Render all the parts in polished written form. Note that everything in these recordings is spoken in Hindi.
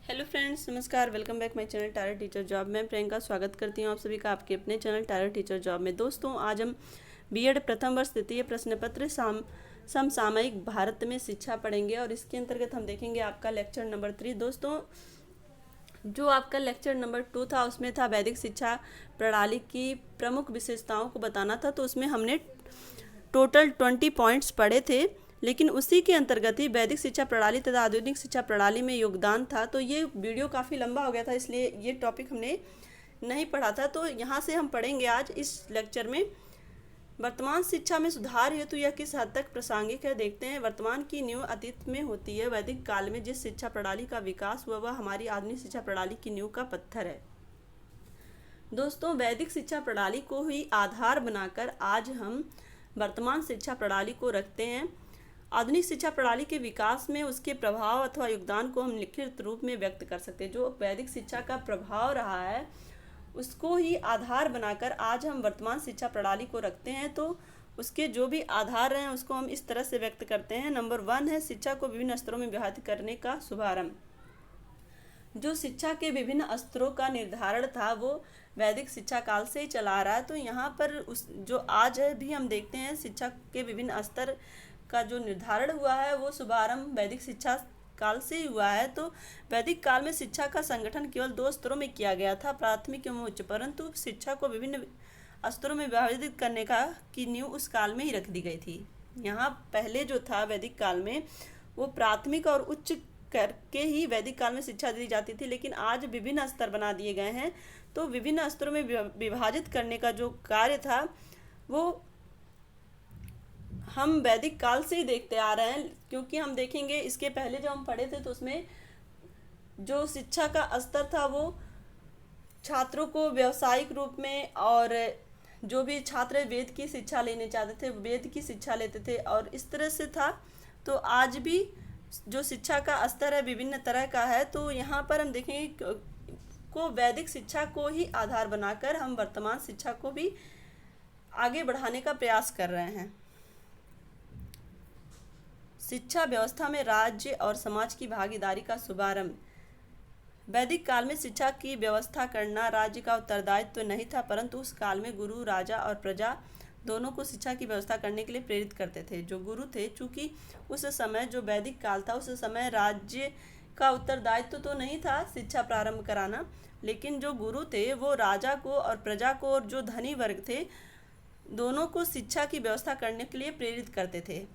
हेलो फ्रेंड्स, नमस्कार। Welcome back my channel tyre teacher job. मैं प्रियंका स्वागत करती हूँ आप सभी का आपके अपने चैनल टायर टीचर जॉब में। दोस्तों, आज हम बीएड प्रथम वर्ष द्वितीय प्रश्न पत्र समसामयिक भारत में शिक्षा पढ़ेंगे और इसके अंतर्गत हम देखेंगे आपका लेक्चर नंबर 3। दोस्तों, जो आपका लेक्चर नंबर 2 था उसमें था वैदिक शिक्षा प्रणाली की प्रमुख विशेषताओं को बताना था, तो उसमें हमने टोटल 20 पॉइंट्स पढ़े थे। लेकिन उसी के अंतर्गत ही वैदिक शिक्षा प्रणाली तथा आधुनिक शिक्षा प्रणाली में योगदान था। तो ये वीडियो काफ़ी लंबा हो गया था, इसलिए ये टॉपिक हमने नहीं पढ़ा था। तो यहाँ से हम पढ़ेंगे आज इस लेक्चर में वर्तमान शिक्षा में सुधार हेतु यह किस हद तक प्रासंगिक है। देखते हैं। वर्तमान की नींव अतीत में होती है। वैदिक काल में जिस शिक्षा प्रणाली का विकास हुआ वह हमारी आधुनिक शिक्षा प्रणाली की नींव का पत्थर है। दोस्तों, वैदिक शिक्षा प्रणाली को ही आधार बनाकर आज हम वर्तमान शिक्षा प्रणाली को रखते हैं। आधुनिक शिक्षा प्रणाली के विकास में उसके प्रभाव अथवा योगदान को हम लिखित रूप में व्यक्त कर सकते हैं। जो वैदिक शिक्षा का प्रभाव रहा है उसको ही आधार बनाकर आज हम वर्तमान शिक्षा प्रणाली को रखते हैं। तो उसके जो भी आधार हैं उसको हम इस तरह से व्यक्त करते हैं। नंबर 1 है शिक्षा को विभिन्न स्तरों में विभाजित करने का शुभारंभ। जो शिक्षा के विभिन्न स्तरों का निर्धारण था वो वैदिक शिक्षा काल से ही चला आ रहा है। तो यहाँ पर उस जो आज है भी हम देखते हैं शिक्षा के विभिन्न स्तर का जो निर्धारण हुआ है वो शुभारंभ वैदिक शिक्षा काल से ही हुआ है। तो वैदिक काल में शिक्षा का संगठन केवल 2 स्तरों में किया गया था, प्राथमिक एवं उच्च, परंतु शिक्षा को विभिन्न स्तरों में विभाजित करने का की नींव उस काल में ही रख दी गई थी। यहाँ पहले जो था वैदिक काल में वो प्राथमिक और उच्च करके ही वैदिक काल में शिक्षा दी जाती थी, लेकिन आज विभिन्न स्तर बना दिए गए हैं। तो विभिन्न स्तरों में विभाजित करने का जो कार्य था वो हम वैदिक काल से ही देखते आ रहे हैं। क्योंकि हम देखेंगे इसके पहले जो हम पढ़े थे तो उसमें जो शिक्षा का स्तर था वो छात्रों को व्यावसायिक रूप में, और जो भी छात्र वेद की शिक्षा लेने चाहते थे वेद की शिक्षा लेते थे और इस तरह से था। तो आज भी जो शिक्षा का स्तर है विभिन्न तरह का है। तो यहाँ पर हम देखेंगे को वैदिक शिक्षा को ही आधार बनाकर हम वर्तमान शिक्षा को भी आगे बढ़ाने का प्रयास कर रहे हैं। शिक्षा व्यवस्था में राज्य और समाज की भागीदारी का शुभारंभ। वैदिक काल में शिक्षा की व्यवस्था करना राज्य का उत्तरदायित्व नहीं था, परंतु उस काल में गुरु, राजा और प्रजा दोनों को शिक्षा की व्यवस्था करने के लिए प्रेरित करते थे। जो गुरु थे, चूंकि उस समय जो वैदिक काल था उस समय राज्य का उत्तरदायित्व तो नहीं था शिक्षा प्रारंभ कराना, लेकिन जो गुरु थे वो राजा को और प्रजा को और जो धनी वर्ग थे दोनों को शिक्षा की व्यवस्था करने के लिए प्रेरित करते थे।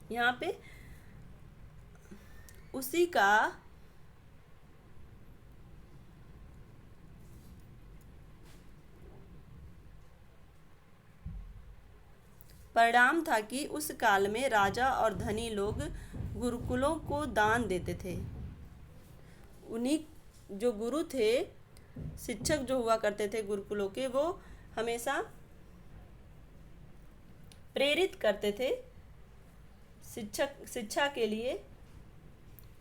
यहाँ पे उसी का परिणाम था कि उस काल में राजा और धनी लोग गुरुकुलों को दान देते थे। उन्हीं जो गुरु थे, शिक्षक जो हुआ करते थे गुरुकुलों के, वो हमेशा प्रेरित करते थे शिक्षा के लिए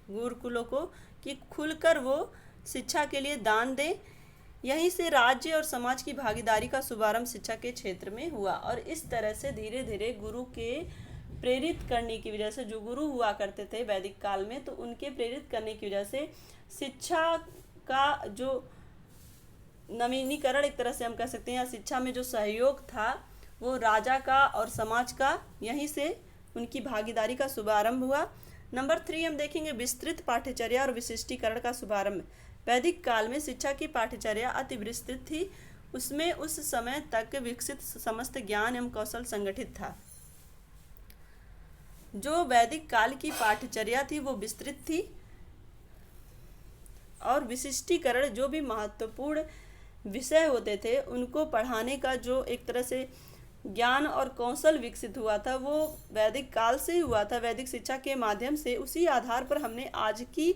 गुरुकुलों को कि खुलकर वो शिक्षा के लिए दान दें। यहीं से राज्य और समाज की भागीदारी का शुभारंभ शिक्षा के क्षेत्र में हुआ। और इस तरह से धीरे धीरे गुरु के प्रेरित करने की वजह से, जो गुरु हुआ करते थे वैदिक काल में, तो उनके प्रेरित करने की वजह से शिक्षा का जो नवीनीकरण एक तरह से हम कह सकते हैं, या शिक्षा में जो सहयोग था वो राजा का और समाज का, यहीं से उनकी भागीदारी का शुभारंभ हुआ। नंबर 3 हम देखेंगे विस्तृत पाठ्यचर्या और विशिष्टीकरण का शुभारंभ। वैदिक काल में शिक्षा की पाठ्यचर्या अति विस्तृत थी। उसमें उस समय तक विकसित समस्त ज्ञान एवं कौशल संगठित था। जो वैदिक काल की पाठ्यचर्या थी वो विस्तृत थी, और विशिष्टीकरण जो भी महत्वपूर्ण विषय होते थे उनको पढ़ाने का जो एक तरह से ज्ञान और कौशल विकसित हुआ था वो वैदिक काल से ही हुआ था। वैदिक शिक्षा के माध्यम से उसी आधार पर हमने आज की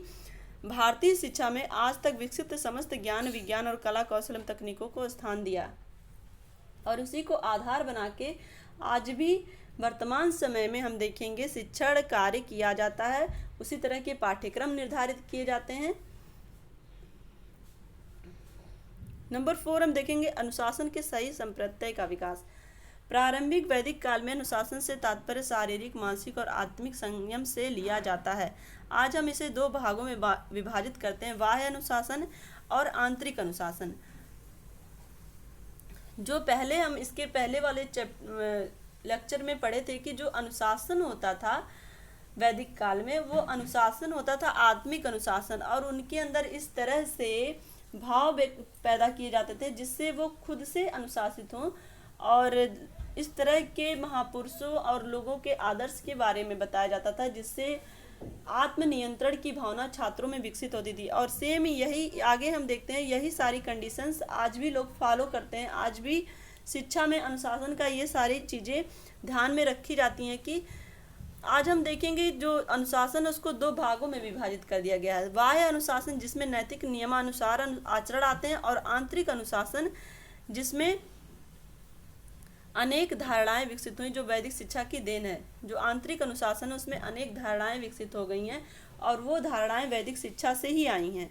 भारतीय शिक्षा में आज तक विकसित समस्त ज्ञान, विज्ञान और कला, कौशल एवं तकनीकों को स्थान दिया, और उसी को आधार बना के आज भी वर्तमान समय में हम देखेंगे शिक्षण कार्य किया जाता है। उसी तरह के पाठ्यक्रम निर्धारित किए जाते हैं। नंबर 4 हम देखेंगे अनुशासन के सही संप्रत्यय का विकास। प्रारंभिक वैदिक काल में अनुशासन से तात्पर्य शारीरिक, मानसिक और आत्मिक संयम से लिया जाता है। आज हम इसे दो भागों में विभाजित करते हैं, बाह्य अनुशासन और आंतरिक अनुशासन। जो पहले हम इसके पहले वाले लेक्चर में पढ़े थे कि जो अनुशासन होता था वैदिक काल में, वो अनुशासन होता था आत्मिक अनुशासन, और उनके अंदर इस तरह से भाव पैदा किए जाते थे जिससे वो खुद से अनुशासित हों, और इस तरह के महापुरुषों और लोगों के आदर्श के बारे में बताया जाता था जिससे आत्मनियंत्रण की भावना छात्रों में विकसित होती थी। और सेम यही आगे हम देखते हैं, यही सारी कंडीशंस आज भी लोग फॉलो करते हैं। आज भी शिक्षा में अनुशासन का ये सारी चीज़ें ध्यान में रखी जाती हैं कि आज हम देखेंगे जो अनुशासन है उसको दो भागों में विभाजित कर दिया गया है। बाह्य अनुशासन जिसमें नैतिक नियमानुसार आचरण आते हैं, और आंतरिक अनुशासन जिसमें अनेक धारणाएं विकसित हुई, जो वैदिक शिक्षा की देन है। जो आंतरिक अनुशासन है उसमें अनेक धारणाएं विकसित हो गई हैं, और वो धारणाएं वैदिक शिक्षा से ही आई हैं।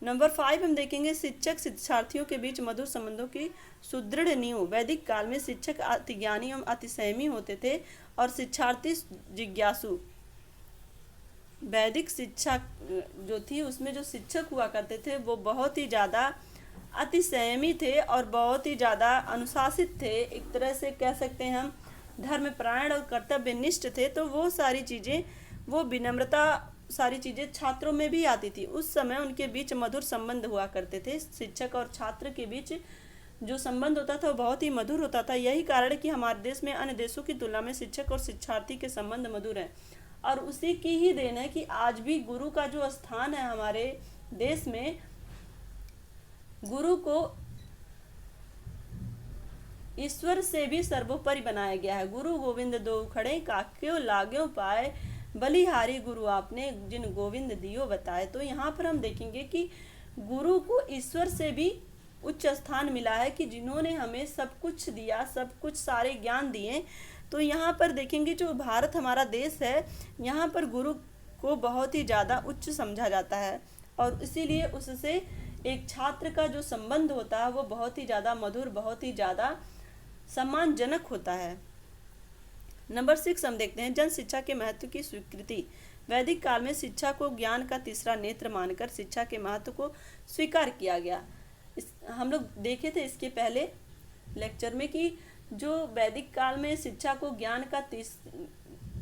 नंबर 5 हम देखेंगे शिक्षक शिक्षार्थियों के बीच मधुर संबंधों की सुदृढ़ नींव। वैदिक काल में शिक्षक अति ज्ञानी एवं अति संयमी होते थे और शिक्षार्थी जिज्ञासु। वैदिक शिक्षा जो थी उसमें जो शिक्षक हुआ करते थे वो बहुत ही ज़्यादा अति संयमी थे और बहुत ही ज़्यादा अनुशासित थे। एक तरह से कह सकते हैं हम धर्मपरायण और कर्तव्यनिष्ठ थे। तो वो सारी चीज़ें, वो विनम्रता, सारी चीज़ें छात्रों में भी आती थी। उस समय उनके बीच मधुर संबंध हुआ करते थे। शिक्षक और छात्र के बीच जो संबंध होता था वो बहुत ही मधुर होता था। यही कारण है कि हमारे देश में अन्य देशों की तुलना में शिक्षक और शिक्षार्थी के संबंध मधुर हैं, और उसी की ही देन है कि आज भी गुरु का जो स्थान है हमारे देश में, गुरु को ईश्वर से भी सर्वोपरि बनाया गया है। गुरु गोविंद दो खड़े काक्यो लाग्यो पाए, बलिहारी गुरु आपने जिन गोविंद दियो बताए। तो यहाँ पर हम देखेंगे कि गुरु को ईश्वर से भी उच्च स्थान मिला है कि जिन्होंने हमें सब कुछ दिया, सब कुछ सारे ज्ञान दिए। तो यहाँ पर देखेंगे जो भारत हमारा देश है, यहाँ पर गुरु को बहुत ही ज़्यादा उच्च समझा जाता है, और इसीलिए उससे एक छात्र का जो संबंध होता है वो बहुत ही ज़्यादा मधुर, बहुत ही ज़्यादा सम्मानजनक होता है। नंबर 6 हम देखते हैं जन शिक्षा के महत्व की स्वीकृति। वैदिक काल में शिक्षा को ज्ञान का तीसरा नेत्र मानकर शिक्षा के महत्व को स्वीकार किया गया। हम लोग देखे थे इसके पहले लेक्चर में कि जो वैदिक काल में शिक्षा को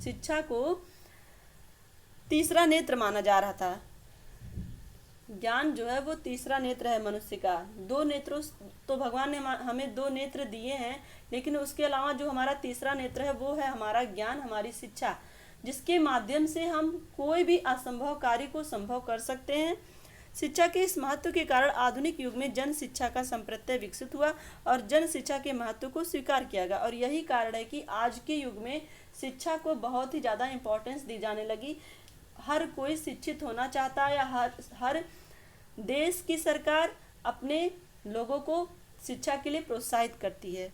शिक्षा को तीसरा नेत्र माना जा रहा था। ज्ञान जो है वो तीसरा नेत्र है मनुष्य का। दो नेत्रों तो भगवान ने हमें दो नेत्र दिए हैं, लेकिन उसके अलावा जो हमारा तीसरा नेत्र है वो है हमारा ज्ञान, हमारी शिक्षा, जिसके माध्यम से हम कोई भी असंभव कार्य को संभव कर सकते हैं। शिक्षा के इस महत्व के कारण आधुनिक युग में जन शिक्षा का संप्रत्यय विकसित हुआ और जन शिक्षा के महत्व को स्वीकार किया गया। और यही कारण है कि आज के युग में शिक्षा को बहुत ही ज़्यादा इम्पोर्टेंस दी जाने लगी। हर कोई शिक्षित होना चाहता है, या हर देश की सरकार अपने लोगों को शिक्षा के लिए प्रोत्साहित करती है।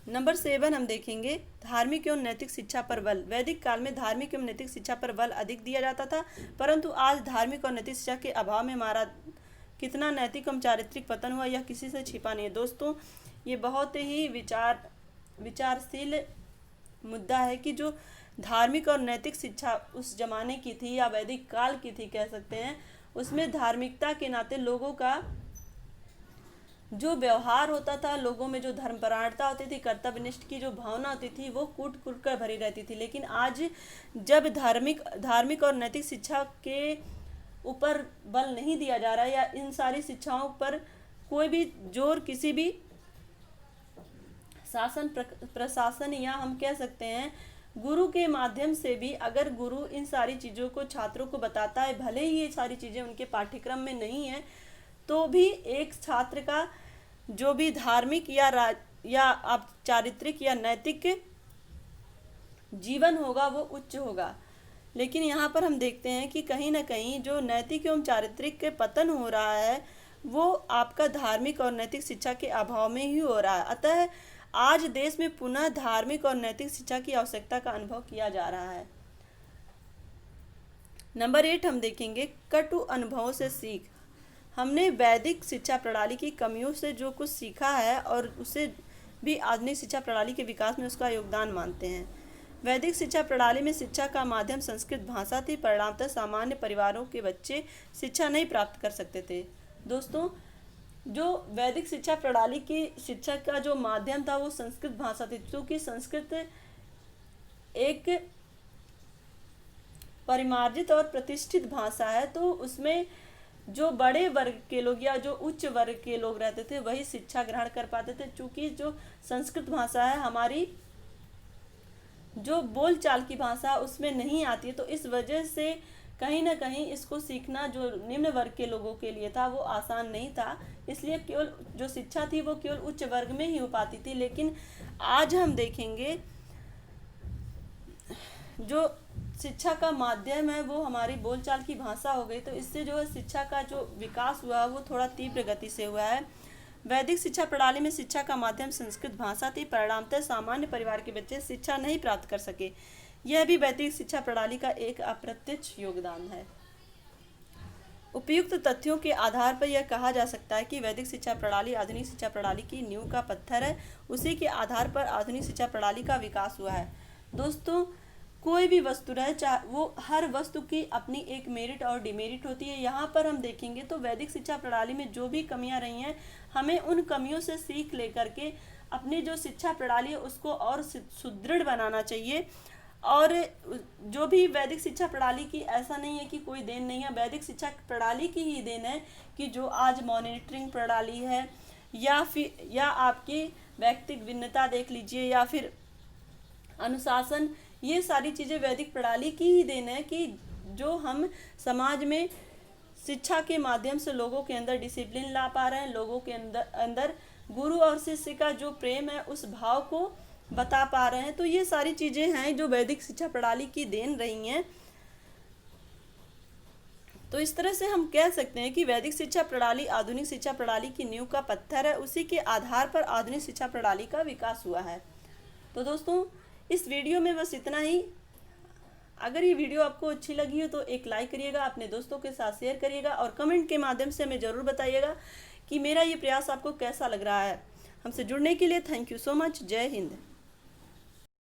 नंबर 7 हम देखेंगे धार्मिक एवं नैतिक शिक्षा पर बल। वैदिक काल में धार्मिक एवं नैतिक शिक्षा पर बल अधिक दिया जाता था, परंतु आज धार्मिक और नैतिक शिक्षा के अभाव में हमारा कितना नैतिक एवं चारित्रिक पतन हुआ यह किसी से छिपा नहीं है। दोस्तों, ये बहुत ही विचारशील मुद्दा है कि जो धार्मिक और नैतिक शिक्षा उस जमाने की थी या वैदिक काल की थी कह सकते हैं, उसमें धार्मिकता के नाते लोगों का जो व्यवहार होता था, लोगों में जो धर्मपरायणता होती थी, कर्तव्यनिष्ठ की जो भावना होती थी, वो कूट कूट कर भरी रहती थी। लेकिन आज जब धार्मिक और नैतिक शिक्षा के ऊपर बल नहीं दिया जा रहा है, या इन सारी शिक्षाओं पर कोई भी जोर किसी भी शासन प्रशासन या हम कह सकते हैं गुरु के माध्यम से भी, अगर गुरु इन सारी चीज़ों को छात्रों को बताता है, भले ही ये सारी चीज़ें उनके पाठ्यक्रम में नहीं है, तो भी एक छात्र का जो भी धार्मिक या आप चारित्रिक या नैतिक जीवन होगा वो उच्च होगा। लेकिन यहाँ पर हम देखते हैं कि कहीं ना कहीं जो नैतिक एवं चारित्रिक के पतन हो रहा है वो आपका धार्मिक और नैतिक शिक्षा के अभाव में ही हो रहा है। अतः आज देश में पुनः धार्मिक और नैतिक शिक्षा की आवश्यकता का अनुभव किया जा रहा है। नंबर 8 हम देखेंगे कटु अनुभवों से सीख। हमने वैदिक शिक्षा प्रणाली की कमियों से जो कुछ सीखा है और उसे भी आधुनिक शिक्षा प्रणाली के विकास में उसका योगदान मानते हैं। वैदिक शिक्षा प्रणाली में शिक्षा का माध्यम संस्कृत भाषा थी, परिणामतः सामान्य परिवारों के बच्चे शिक्षा नहीं प्राप्त कर सकते थे। दोस्तों, जो वैदिक शिक्षा प्रणाली की शिक्षा का जो माध्यम था वो संस्कृत भाषा थी, क्योंकि संस्कृत एक परिमार्जित और प्रतिष्ठित भाषा है, तो उसमें जो बड़े वर्ग के लोग या जो उच्च वर्ग के लोग रहते थे वही शिक्षा ग्रहण कर पाते थे। चूँकि जो संस्कृत भाषा है हमारी जो बोलचाल की भाषा उसमें नहीं आती है, तो इस वजह से कहीं ना कहीं इसको सीखना जो निम्न वर्ग के लोगों के लिए था वो आसान नहीं था। इसलिए केवल जो शिक्षा थी वो केवल उच्च वर्ग में ही हो पाती थी। लेकिन आज हम देखेंगे जो शिक्षा का माध्यम है वो हमारी बोलचाल की भाषा हो गई, तो इससे जो है शिक्षा का जो विकास हुआ वो थोड़ा तीव्र गति से हुआ है। वैदिक शिक्षा प्रणाली में शिक्षा का माध्यम संस्कृत भाषा थी, परिणामतः सामान्य परिवार के बच्चे शिक्षा नहीं प्राप्त कर सके। यह भी वैदिक शिक्षा प्रणाली का एक अप्रत्यक्ष योगदान है। उपयुक्त तथ्यों के आधार पर यह कहा जा सकता है कि वैदिक शिक्षा प्रणाली आधुनिक शिक्षा प्रणाली की नींव का पत्थर है। उसी के आधार पर आधुनिक शिक्षा प्रणाली का विकास हुआ है। दोस्तों, कोई भी वस्तु रहे, चाहे वो हर वस्तु की अपनी एक मेरिट और डिमेरिट होती है। यहाँ पर हम देखेंगे तो वैदिक शिक्षा प्रणाली में जो भी कमियां रही हैं, हमें उन कमियों से सीख लेकर के अपनी जो शिक्षा प्रणाली है उसको और सुदृढ़ बनाना चाहिए। और जो भी वैदिक शिक्षा प्रणाली की ऐसा नहीं है कि कोई देन नहीं है, वैदिक शिक्षा प्रणाली की ही देन है कि जो आज मॉनिटरिंग प्रणाली है या आपकी व्यक्तिगत भिन्नता देख लीजिए या फिर अनुशासन, ये सारी चीज़ें वैदिक प्रणाली की ही देन है कि जो हम समाज में शिक्षा के माध्यम से लोगों के अंदर डिसिप्लिन ला पा रहे हैं, लोगों के अंदर गुरु और शिष्य का जो प्रेम है उस भाव को बता पा रहे हैं। तो ये सारी चीज़ें हैं जो वैदिक शिक्षा प्रणाली की देन रही हैं। तो इस तरह से हम कह सकते हैं कि वैदिक शिक्षा प्रणाली आधुनिक शिक्षा प्रणाली की नींव का पत्थर है। उसी के आधार पर आधुनिक शिक्षा प्रणाली का विकास हुआ है। तो दोस्तों, इस वीडियो में बस इतना ही। अगर ये वीडियो आपको अच्छी लगी हो तो एक लाइक करिएगा, अपने दोस्तों के साथ शेयर करिएगा और कमेंट के माध्यम से हमें ज़रूर बताइएगा कि मेरा ये प्रयास आपको कैसा लग रहा है। हमसे जुड़ने के लिए थैंक यू सो मच। जय हिंद।